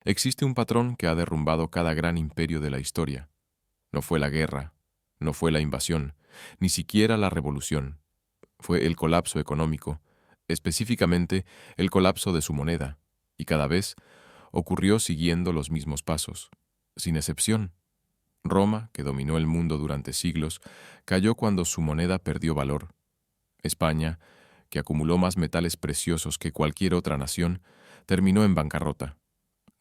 Existe un patrón que ha derrumbado cada gran imperio de la historia. No fue la guerra, no fue la invasión, ni siquiera la revolución. Fue el colapso económico, específicamente el colapso de su moneda, y cada vez ocurrió siguiendo los mismos pasos. Sin excepción, Roma, que dominó el mundo durante siglos, cayó cuando su moneda perdió valor. España, que acumuló más metales preciosos que cualquier otra nación, terminó en bancarrota.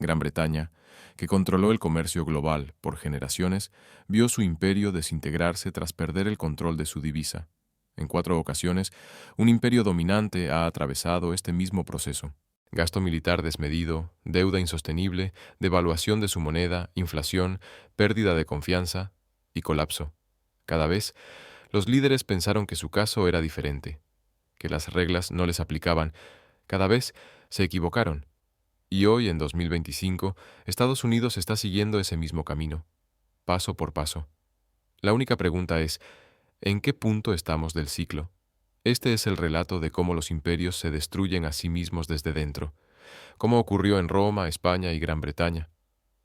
Gran Bretaña, que controló el comercio global por generaciones, vio su imperio desintegrarse tras perder el control de su divisa. En 4 ocasiones, un imperio dominante ha atravesado este mismo proceso. Gasto militar desmedido, deuda insostenible, devaluación de su moneda, inflación, pérdida de confianza y colapso. Cada vez, los líderes pensaron que su caso era diferente, que las reglas no les aplicaban. Cada vez se equivocaron. Y hoy, en 2025, Estados Unidos está siguiendo ese mismo camino, paso por paso. La única pregunta es, ¿en qué punto estamos del ciclo? Este es el relato de cómo los imperios se destruyen a sí mismos desde dentro, cómo ocurrió en Roma, España y Gran Bretaña,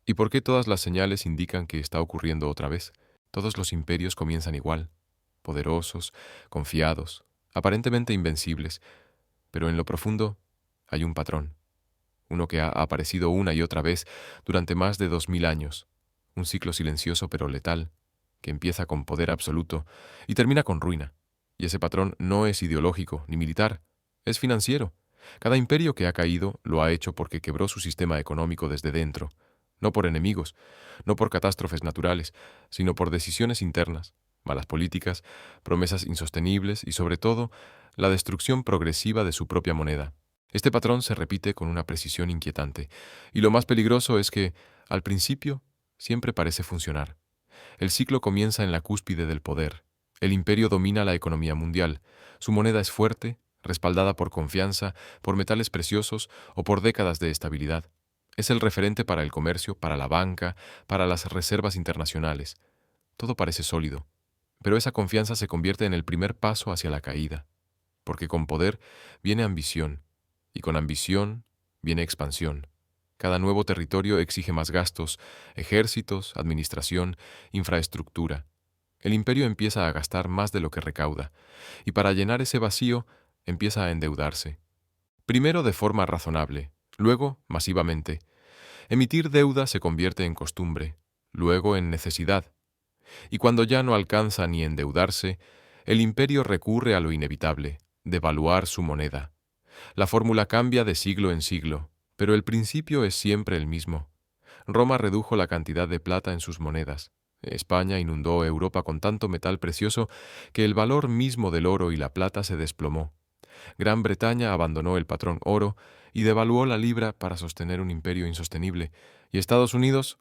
y por qué todas las señales indican que está ocurriendo otra vez. Todos los imperios comienzan igual, poderosos, confiados, aparentemente invencibles, pero en lo profundo hay un patrón. Uno que ha aparecido una y otra vez durante más de 2000 años, un ciclo silencioso pero letal, que empieza con poder absoluto y termina con ruina. Y ese patrón no es ideológico ni militar, es financiero. Cada imperio que ha caído lo ha hecho porque quebró su sistema económico desde dentro, no por enemigos, no por catástrofes naturales, sino por decisiones internas, malas políticas, promesas insostenibles y, sobre todo, la destrucción progresiva de su propia moneda. Este patrón se repite con una precisión inquietante, y lo más peligroso es que, al principio, siempre parece funcionar. El ciclo comienza en la cúspide del poder. El imperio domina la economía mundial. Su moneda es fuerte, respaldada por confianza, por metales preciosos o por décadas de estabilidad. Es el referente para el comercio, para la banca, para las reservas internacionales. Todo parece sólido, pero esa confianza se convierte en el primer paso hacia la caída, porque con poder viene ambición, y con ambición viene expansión. Cada nuevo territorio exige más gastos, ejércitos, administración, infraestructura. El imperio empieza a gastar más de lo que recauda, y para llenar ese vacío empieza a endeudarse. Primero de forma razonable, luego masivamente. Emitir deuda se convierte en costumbre, luego en necesidad. Y cuando ya no alcanza ni endeudarse, el imperio recurre a lo inevitable, devaluar su moneda. La fórmula cambia de siglo en siglo, pero el principio es siempre el mismo. Roma redujo la cantidad de plata en sus monedas. España inundó Europa con tanto metal precioso que el valor mismo del oro y la plata se desplomó. Gran Bretaña abandonó el patrón oro y devaluó la libra para sostener un imperio insostenible. ¿Y Estados Unidos?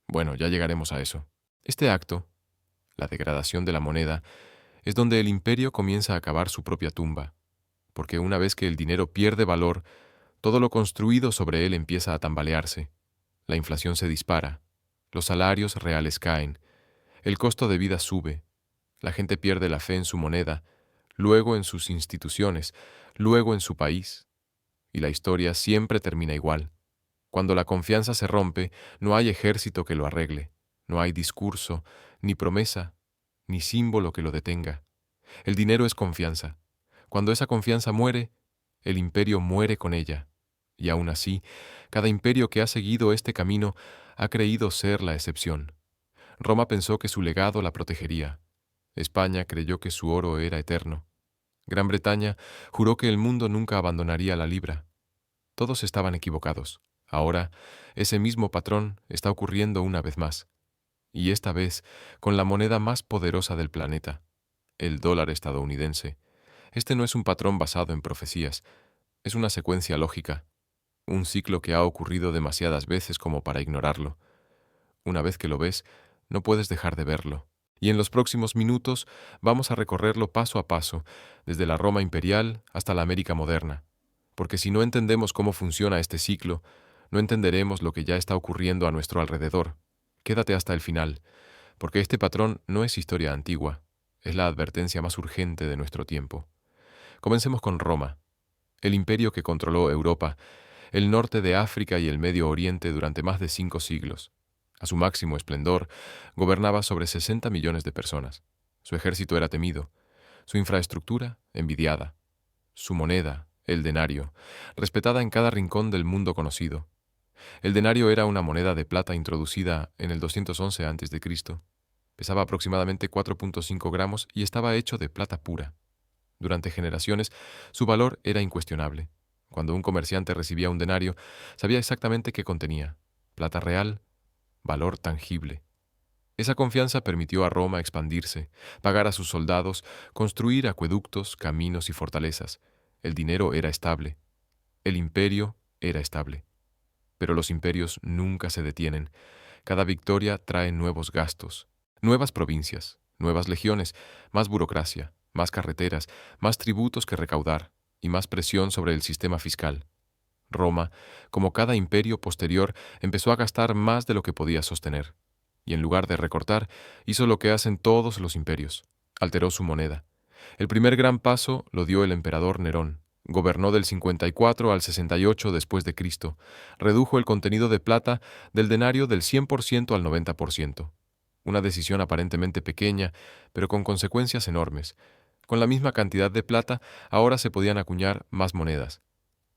Bueno, ya llegaremos a eso. Este acto, la degradación de la moneda, es donde el imperio comienza a cavar su propia tumba, porque una vez que el dinero pierde valor, todo lo construido sobre él empieza a tambalearse. La inflación se dispara, los salarios reales caen, el costo de vida sube, la gente pierde la fe en su moneda, luego en sus instituciones, luego en su país, y la historia siempre termina igual. Cuando la confianza se rompe, no hay ejército que lo arregle, no hay discurso, ni promesa, ni símbolo que lo detenga. El dinero es confianza. Cuando esa confianza muere, el imperio muere con ella. Y aún así, cada imperio que ha seguido este camino ha creído ser la excepción. Roma pensó que su legado la protegería. España creyó que su oro era eterno. Gran Bretaña juró que el mundo nunca abandonaría la libra. Todos estaban equivocados. Ahora, ese mismo patrón está ocurriendo una vez más. Y esta vez, con la moneda más poderosa del planeta, el dólar estadounidense. Este no es un patrón basado en profecías, es una secuencia lógica, un ciclo que ha ocurrido demasiadas veces como para ignorarlo. Una vez que lo ves, no puedes dejar de verlo. Y en los próximos minutos vamos a recorrerlo paso a paso, desde la Roma imperial hasta la América moderna. Porque si no entendemos cómo funciona este ciclo, no entenderemos lo que ya está ocurriendo a nuestro alrededor. Quédate hasta el final, porque este patrón no es historia antigua, es la advertencia más urgente de nuestro tiempo. Comencemos con Roma, el imperio que controló Europa, el norte de África y el Medio Oriente durante más de 5 siglos. A su máximo esplendor, gobernaba sobre 60 millones de personas. Su ejército era temido, su infraestructura envidiada, su moneda, el denario, respetada en cada rincón del mundo conocido. El denario era una moneda de plata introducida en el 211 a.C. Pesaba aproximadamente 4.5 gramos y estaba hecho de plata pura. Durante generaciones, su valor era incuestionable. Cuando un comerciante recibía un denario, sabía exactamente qué contenía: plata real, valor tangible. Esa confianza permitió a Roma expandirse, pagar a sus soldados, construir acueductos, caminos y fortalezas. El dinero era estable. El imperio era estable. Pero los imperios nunca se detienen. Cada victoria trae nuevos gastos, nuevas provincias, nuevas legiones, más burocracia, más carreteras, más tributos que recaudar y más presión sobre el sistema fiscal. Roma, como cada imperio posterior, empezó a gastar más de lo que podía sostener. Y en lugar de recortar, hizo lo que hacen todos los imperios: alteró su moneda. El primer gran paso lo dio el emperador Nerón. Gobernó del 54 al 68 después de Cristo. Redujo el contenido de plata del denario del 100% al 90%. Una decisión aparentemente pequeña, pero con consecuencias enormes. Con la misma cantidad de plata, ahora se podían acuñar más monedas.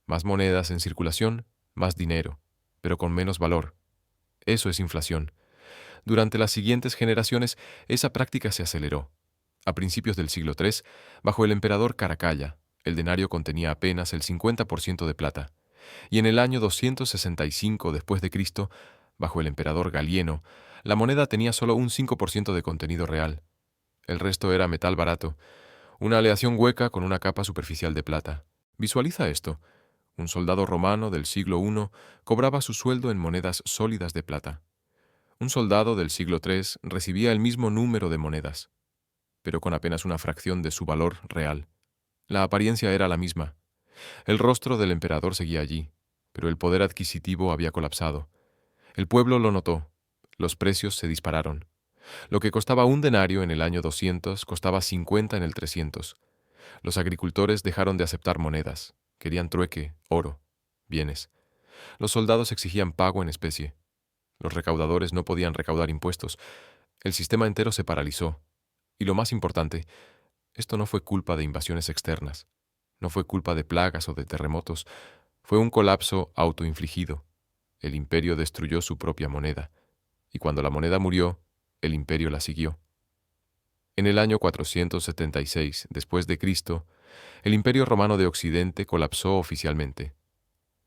Más monedas en circulación, más dinero, pero con menos valor. Eso es inflación. Durante las siguientes generaciones, esa práctica se aceleró. A principios del siglo III, bajo el emperador Caracalla, el denario contenía apenas el 50% de plata, y en el año 265 después de Cristo, bajo el emperador Galieno, la moneda tenía solo un 5% de contenido real. El resto era metal barato, una aleación hueca con una capa superficial de plata. Visualiza esto. Un soldado romano del siglo I cobraba su sueldo en monedas sólidas de plata. Un soldado del siglo III recibía el mismo número de monedas, pero con apenas una fracción de su valor real. La apariencia era la misma. El rostro del emperador seguía allí, pero el poder adquisitivo había colapsado. El pueblo lo notó. Los precios se dispararon. Lo que costaba un denario en el año 200 costaba 50 en el 300. Los agricultores dejaron de aceptar monedas. Querían trueque, oro, bienes. Los soldados exigían pago en especie. Los recaudadores no podían recaudar impuestos. El sistema entero se paralizó. Y lo más importante, esto no fue culpa de invasiones externas. No fue culpa de plagas o de terremotos. Fue un colapso autoinfligido. El imperio destruyó su propia moneda. Y cuando la moneda murió, el imperio la siguió. En el año 476 después de Cristo, el Imperio Romano de Occidente colapsó oficialmente.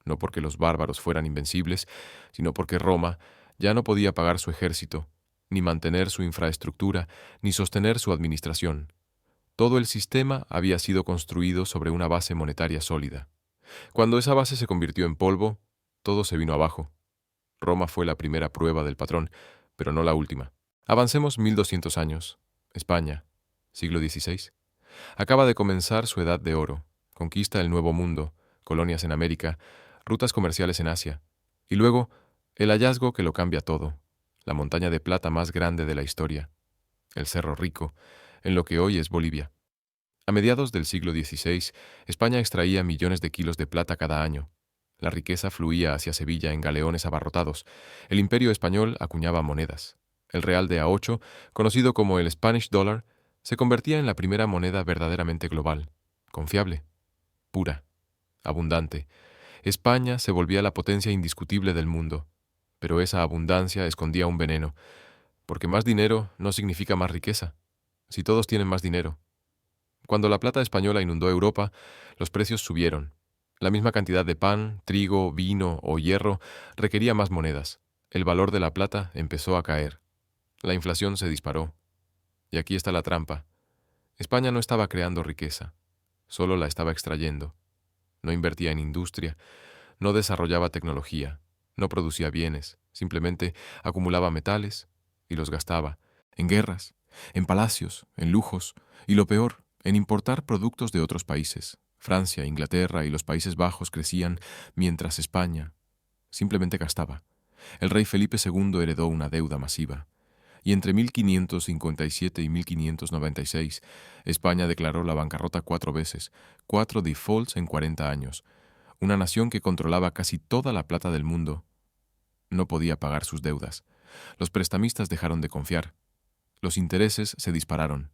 No porque los bárbaros fueran invencibles, sino porque Roma ya no podía pagar su ejército, ni mantener su infraestructura, ni sostener su administración. Todo el sistema había sido construido sobre una base monetaria sólida. Cuando esa base se convirtió en polvo, todo se vino abajo. Roma fue la primera prueba del patrón, pero no la última. Avancemos 1200 años. España, siglo XVI. Acaba de comenzar su edad de oro. Conquista el Nuevo Mundo, colonias en América, rutas comerciales en Asia. Y luego, el hallazgo que lo cambia todo: la montaña de plata más grande de la historia, el Cerro Rico, en lo que hoy es Bolivia. A mediados del siglo XVI, España extraía millones de kilos de plata cada año. La riqueza fluía hacia Sevilla en galeones abarrotados. El imperio español acuñaba monedas. El real de A8, conocido como el Spanish Dollar, se convertía en la primera moneda verdaderamente global, confiable, pura, abundante. España se volvía la potencia indiscutible del mundo, pero esa abundancia escondía un veneno, porque más dinero no significa más riqueza, si todos tienen más dinero. Cuando la plata española inundó Europa, los precios subieron. La misma cantidad de pan, trigo, vino o hierro requería más monedas. El valor de la plata empezó a caer. La inflación se disparó. Y aquí está la trampa. España no estaba creando riqueza, solo la estaba extrayendo. No invertía en industria, no desarrollaba tecnología, no producía bienes, simplemente acumulaba metales y los gastaba en guerras, en palacios, en lujos y, lo peor, en importar productos de otros países. Francia, Inglaterra y los Países Bajos crecían mientras España simplemente gastaba. El rey Felipe II heredó una deuda masiva. Y entre 1557 y 1596, España declaró la bancarrota 4 veces, 4 defaults en 40 años. Una nación que controlaba casi toda la plata del mundo no podía pagar sus deudas. Los prestamistas dejaron de confiar. Los intereses se dispararon.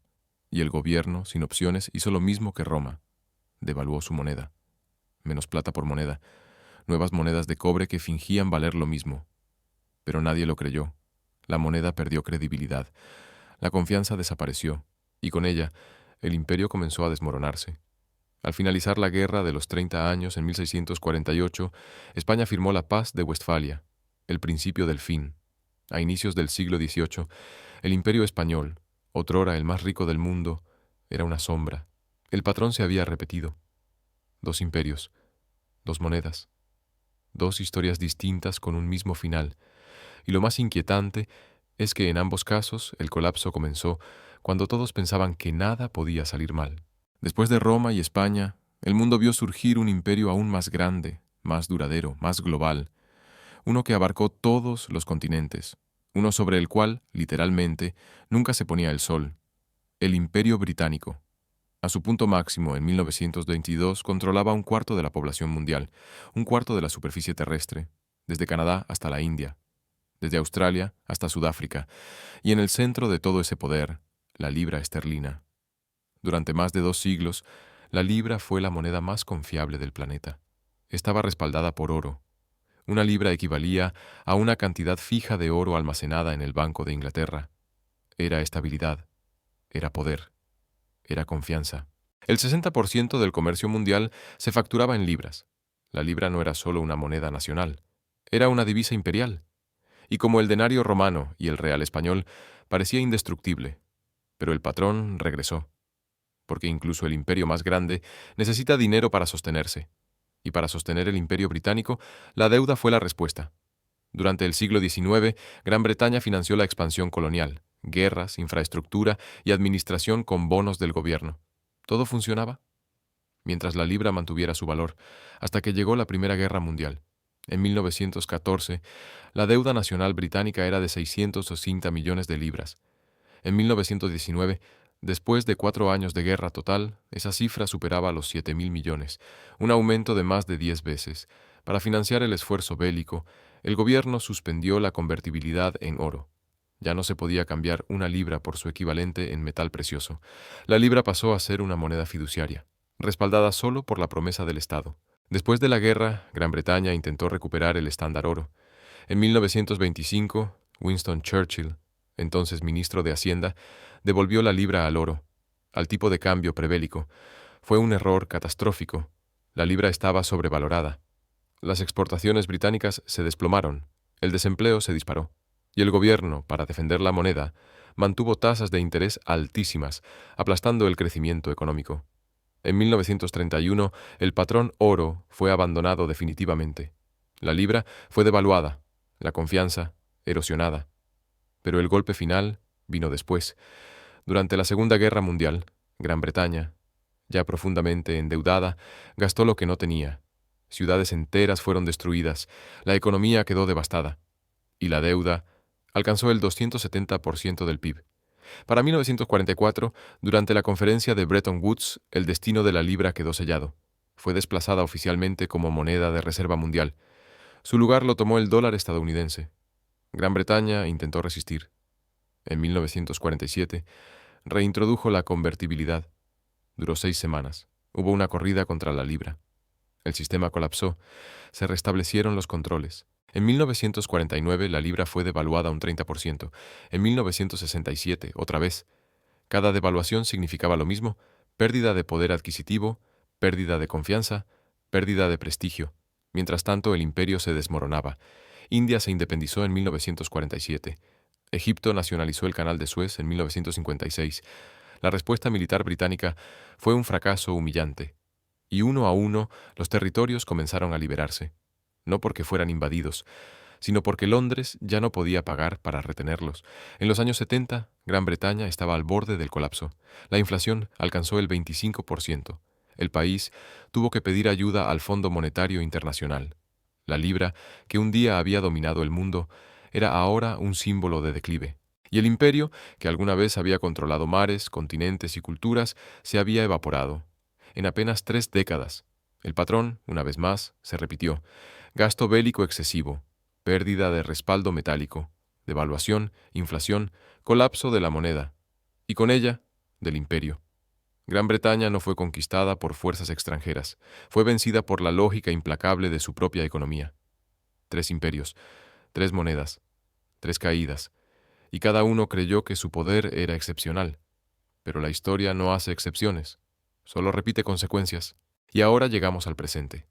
Y el gobierno, sin opciones, hizo lo mismo que Roma. Devaluó su moneda. Menos plata por moneda. Nuevas monedas de cobre que fingían valer lo mismo. Pero nadie lo creyó. La moneda perdió credibilidad. La confianza desapareció. Y con ella, el imperio comenzó a desmoronarse. Al finalizar la Guerra de los 30 años, en 1648, España firmó la Paz de Westfalia, el principio del fin. A inicios del siglo XVIII, el imperio español, otrora el más rico del mundo, era una sombra. El patrón se había repetido. Dos imperios, dos monedas, dos historias distintas con un mismo final. Y lo más inquietante es que en ambos casos el colapso comenzó cuando todos pensaban que nada podía salir mal. Después de Roma y España, el mundo vio surgir un imperio aún más grande, más duradero, más global, uno que abarcó todos los continentes, uno sobre el cual, literalmente, nunca se ponía el sol, el Imperio Británico. A su punto máximo, en 1922, controlaba un cuarto de la población mundial, un cuarto de la superficie terrestre, desde Canadá hasta la India, desde Australia hasta Sudáfrica, y en el centro de todo ese poder, la libra esterlina. Durante más de 2 siglos, la libra fue la moneda más confiable del planeta. Estaba respaldada por oro. Una libra equivalía a una cantidad fija de oro almacenada en el Banco de Inglaterra. Era estabilidad, era poder, era confianza. El 60% del comercio mundial se facturaba en libras. La libra no era solo una moneda nacional, era una divisa imperial. Y como el denario romano y el real español, parecía indestructible. Pero el patrón regresó, porque incluso el imperio más grande necesita dinero para sostenerse. Y para sostener el imperio británico, la deuda fue la respuesta. Durante el siglo XIX, Gran Bretaña financió la expansión colonial, guerras, infraestructura y administración con bonos del gobierno. Todo funcionaba, mientras la libra mantuviera su valor, hasta que llegó la Primera Guerra Mundial. En 1914, la deuda nacional británica era de 660 millones de libras. En 1919, después de 4 años de guerra total, esa cifra superaba los 7.000 millones, un aumento de más de 10 veces. Para financiar el esfuerzo bélico, el gobierno suspendió la convertibilidad en oro. Ya no se podía cambiar una libra por su equivalente en metal precioso. La libra pasó a ser una moneda fiduciaria, respaldada solo por la promesa del Estado. Después de la guerra, Gran Bretaña intentó recuperar el estándar oro. En 1925, Winston Churchill, entonces ministro de Hacienda, devolvió la libra al oro, al tipo de cambio prebélico. Fue un error catastrófico. La libra estaba sobrevalorada. Las exportaciones británicas se desplomaron, el desempleo se disparó, y el gobierno, para defender la moneda, mantuvo tasas de interés altísimas, aplastando el crecimiento económico. En 1931, el patrón oro fue abandonado definitivamente. La libra fue devaluada, la confianza erosionada. Pero el golpe final vino después. Durante la Segunda Guerra Mundial, Gran Bretaña, ya profundamente endeudada, gastó lo que no tenía. Ciudades enteras fueron destruidas, la economía quedó devastada, y la deuda alcanzó el 270% del PIB. Para 1944, durante la conferencia de Bretton Woods, el destino de la libra quedó sellado. Fue desplazada oficialmente como moneda de reserva mundial. Su lugar lo tomó el dólar estadounidense. Gran Bretaña intentó resistir. En 1947, reintrodujo la convertibilidad. Duró 6 semanas. Hubo una corrida contra la libra. El sistema colapsó. Se restablecieron los controles. En 1949, la libra fue devaluada un 30%. En 1967, otra vez. Cada devaluación significaba lo mismo: pérdida de poder adquisitivo, pérdida de confianza, pérdida de prestigio. Mientras tanto, el imperio se desmoronaba. India se independizó en 1947. Egipto nacionalizó el Canal de Suez en 1956. La respuesta militar británica fue un fracaso humillante. Y uno a uno, los territorios comenzaron a liberarse. No porque fueran invadidos, sino porque Londres ya no podía pagar para retenerlos. En los años 70, Gran Bretaña estaba al borde del colapso. La inflación alcanzó el 25%. El país tuvo que pedir ayuda al Fondo Monetario Internacional. La libra, que un día había dominado el mundo, era ahora un símbolo de declive. Y el imperio, que alguna vez había controlado mares, continentes y culturas, se había evaporado. En apenas 3 décadas, El patrón, una vez más, se repitió. Gasto bélico excesivo, pérdida de respaldo metálico, devaluación, inflación, colapso de la moneda, y con ella, del imperio. Gran Bretaña no fue conquistada por fuerzas extranjeras, fue vencida por la lógica implacable de su propia economía. 3 imperios, 3 monedas, 3 caídas, y cada uno creyó que su poder era excepcional. Pero la historia no hace excepciones, solo repite consecuencias. Y ahora llegamos al presente,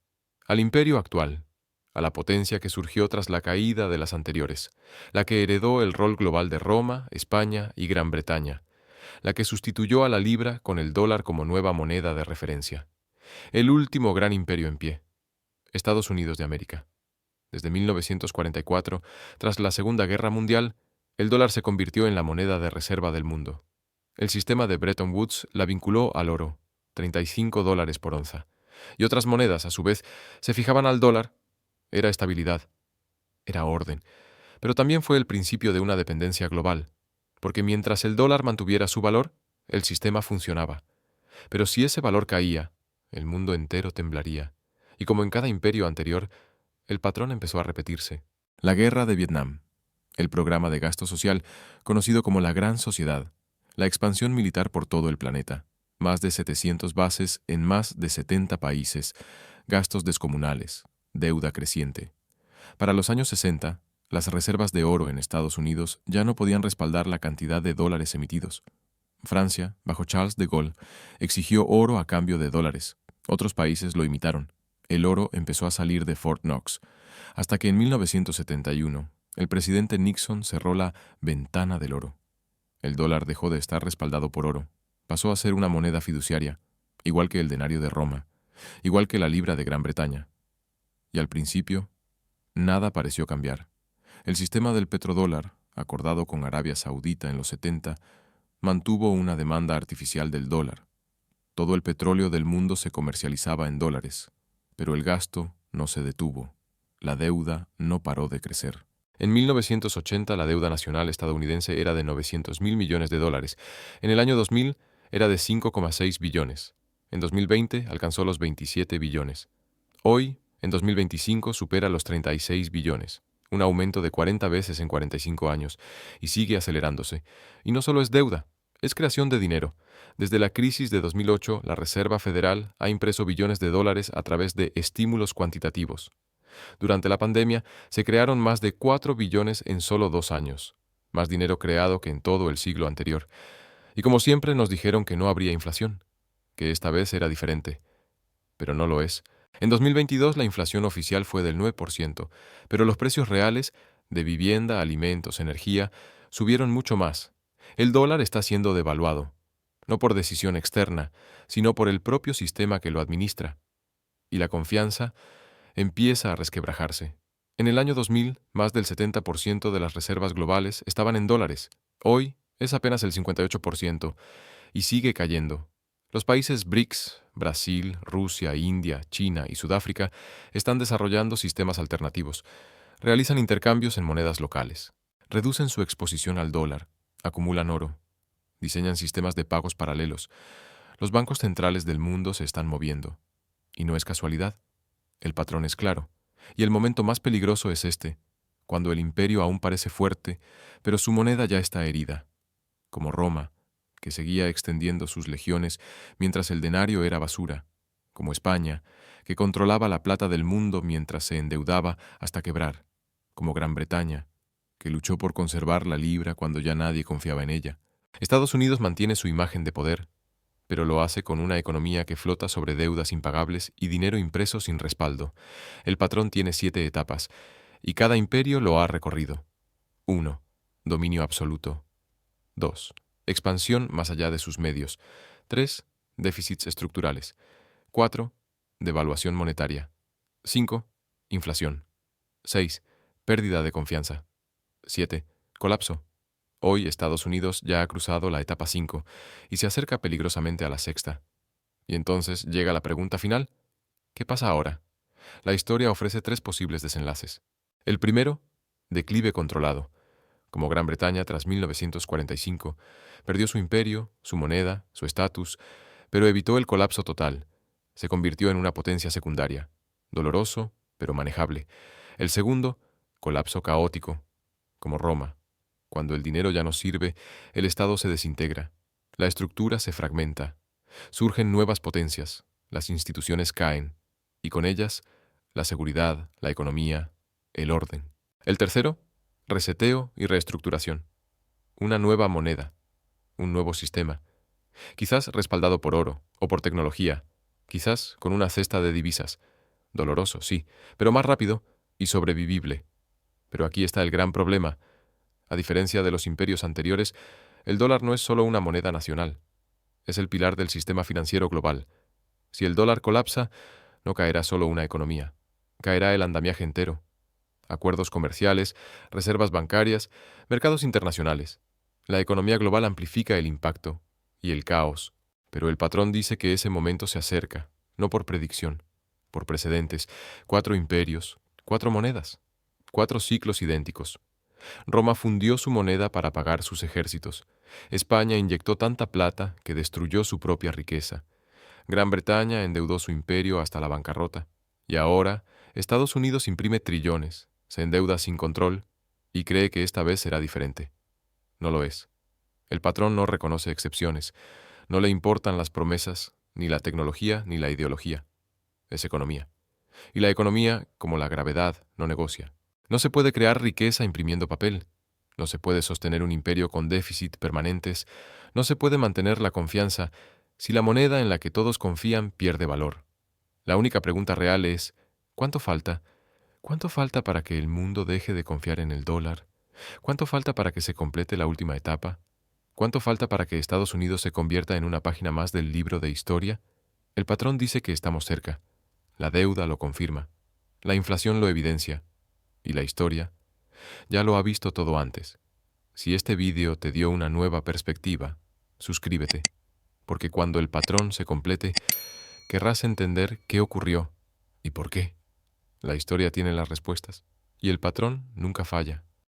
al imperio actual, a la potencia que surgió tras la caída de las anteriores, la que heredó el rol global de Roma, España y Gran Bretaña, la que sustituyó a la libra con el dólar como nueva moneda de referencia. El último gran imperio en pie, Estados Unidos de América. Desde 1944, tras la Segunda Guerra Mundial, el dólar se convirtió en la moneda de reserva del mundo. El sistema de Bretton Woods la vinculó al oro, $35 por onza, y otras monedas, a su vez, se fijaban al dólar. Era estabilidad, era orden, pero también fue el principio de una dependencia global, porque mientras el dólar mantuviera su valor, el sistema funcionaba. Pero si ese valor caía, el mundo entero temblaría, y como en cada imperio anterior, el patrón empezó a repetirse. La guerra de Vietnam, el programa de gasto social, conocido como la Gran Sociedad, la expansión militar por todo el planeta, más de 700 bases en más de 70 países, gastos descomunales, deuda creciente. Para los años 60, las reservas de oro en Estados Unidos ya no podían respaldar la cantidad de dólares emitidos. Francia, bajo Charles de Gaulle, exigió oro a cambio de dólares. Otros países lo imitaron. El oro empezó a salir de Fort Knox, hasta que en 1971 el presidente Nixon cerró la ventana del oro. El dólar dejó de estar respaldado por oro. Pasó a ser una moneda fiduciaria, igual que el denario de Roma, igual que la libra de Gran Bretaña. Y al principio, nada pareció cambiar. El sistema del petrodólar, acordado con Arabia Saudita en los 70, mantuvo una demanda artificial del dólar. Todo el petróleo del mundo se comercializaba en dólares, pero el gasto no se detuvo. La deuda no paró de crecer. En 1980 la deuda nacional estadounidense era de 900.000 millones de dólares. En el año 2000 era de 5,6 billones. En 2020 alcanzó los 27 billones. Hoy, en 2025, supera los 36 billones. Un aumento de 40 veces en 45 años, y sigue acelerándose. Y no solo es deuda, es creación de dinero. Desde la crisis de 2008, la Reserva Federal ha impreso billones de dólares a través de estímulos cuantitativos. Durante la pandemia, se crearon más de 4 billones en solo 2 años, más dinero creado que en todo el siglo anterior. Y como siempre nos dijeron que no habría inflación, que esta vez era diferente. Pero no lo es. En 2022 la inflación oficial fue del 9%, pero los precios reales de vivienda, alimentos, energía subieron mucho más. El dólar está siendo devaluado, no por decisión externa, sino por el propio sistema que lo administra. Y la confianza empieza a resquebrajarse. En el año 2000, más del 70% de las reservas globales estaban en dólares. Hoy es apenas el 58% y sigue cayendo. Los países BRICS, Brasil, Rusia, India, China y Sudáfrica están desarrollando sistemas alternativos. Realizan intercambios en monedas locales. Reducen su exposición al dólar. Acumulan oro. Diseñan sistemas de pagos paralelos. Los bancos centrales del mundo se están moviendo. Y no es casualidad. El patrón es claro. Y el momento más peligroso es este, cuando el imperio aún parece fuerte, pero su moneda ya está herida. Como Roma, que seguía extendiendo sus legiones mientras el denario era basura, como España, que controlaba la plata del mundo mientras se endeudaba hasta quebrar, como Gran Bretaña, que luchó por conservar la libra cuando ya nadie confiaba en ella. Estados Unidos mantiene su imagen de poder, pero lo hace con una economía que flota sobre deudas impagables y dinero impreso sin respaldo. El patrón tiene 7 etapas, y cada imperio lo ha recorrido. 1. Dominio absoluto. 2. Expansión más allá de sus medios. 3. Déficits estructurales. 4. Devaluación monetaria. 5. Inflación. 6. Pérdida de confianza. 7. Colapso. Hoy Estados Unidos ya ha cruzado la etapa 5 y se acerca peligrosamente a la sexta. Y entonces llega la pregunta final. ¿Qué pasa ahora? La historia ofrece 3 posibles desenlaces. El primero, declive controlado. Como Gran Bretaña tras 1945, perdió su imperio, su moneda, su estatus, pero evitó el colapso total. Se convirtió en una potencia secundaria, doloroso, pero manejable. El segundo, colapso caótico, como Roma. Cuando el dinero ya no sirve, el Estado se desintegra, la estructura se fragmenta, surgen nuevas potencias, las instituciones caen, y con ellas, la seguridad, la economía, el orden. El tercero, reseteo y reestructuración. Una nueva moneda, un nuevo sistema, quizás respaldado por oro o por tecnología, quizás con una cesta de divisas. Doloroso, sí, pero más rápido y sobrevivible. Pero aquí está el gran problema. A diferencia de los imperios anteriores, el dólar no es solo una moneda nacional, es el pilar del sistema financiero global. Si el dólar colapsa, no caerá solo una economía, caerá el andamiaje entero. Acuerdos comerciales, reservas bancarias, mercados internacionales. La economía global amplifica el impacto y el caos, pero el patrón dice que ese momento se acerca, no por predicción, por precedentes. 4 imperios, 4 monedas, 4 ciclos idénticos. Roma fundió su moneda para pagar sus ejércitos. España inyectó tanta plata que destruyó su propia riqueza. Gran Bretaña endeudó su imperio hasta la bancarrota. Y ahora, Estados Unidos imprime trillones, se endeuda sin control y cree que esta vez será diferente. No lo es. El patrón no reconoce excepciones. No le importan las promesas, ni la tecnología, ni la ideología. Es economía. Y la economía, como la gravedad, no negocia. No se puede crear riqueza imprimiendo papel. No se puede sostener un imperio con déficit permanentes. No se puede mantener la confianza si la moneda en la que todos confían pierde valor. La única pregunta real es, ¿cuánto falta? ¿Cuánto falta para que el mundo deje de confiar en el dólar? ¿Cuánto falta para que se complete la última etapa? ¿Cuánto falta para que Estados Unidos se convierta en una página más del libro de historia? El patrón dice que estamos cerca. La deuda lo confirma. La inflación lo evidencia. Y la historia ya lo ha visto todo antes. Si este vídeo te dio una nueva perspectiva, suscríbete, porque cuando el patrón se complete, querrás entender qué ocurrió y por qué. La historia tiene las respuestas, y el patrón nunca falla.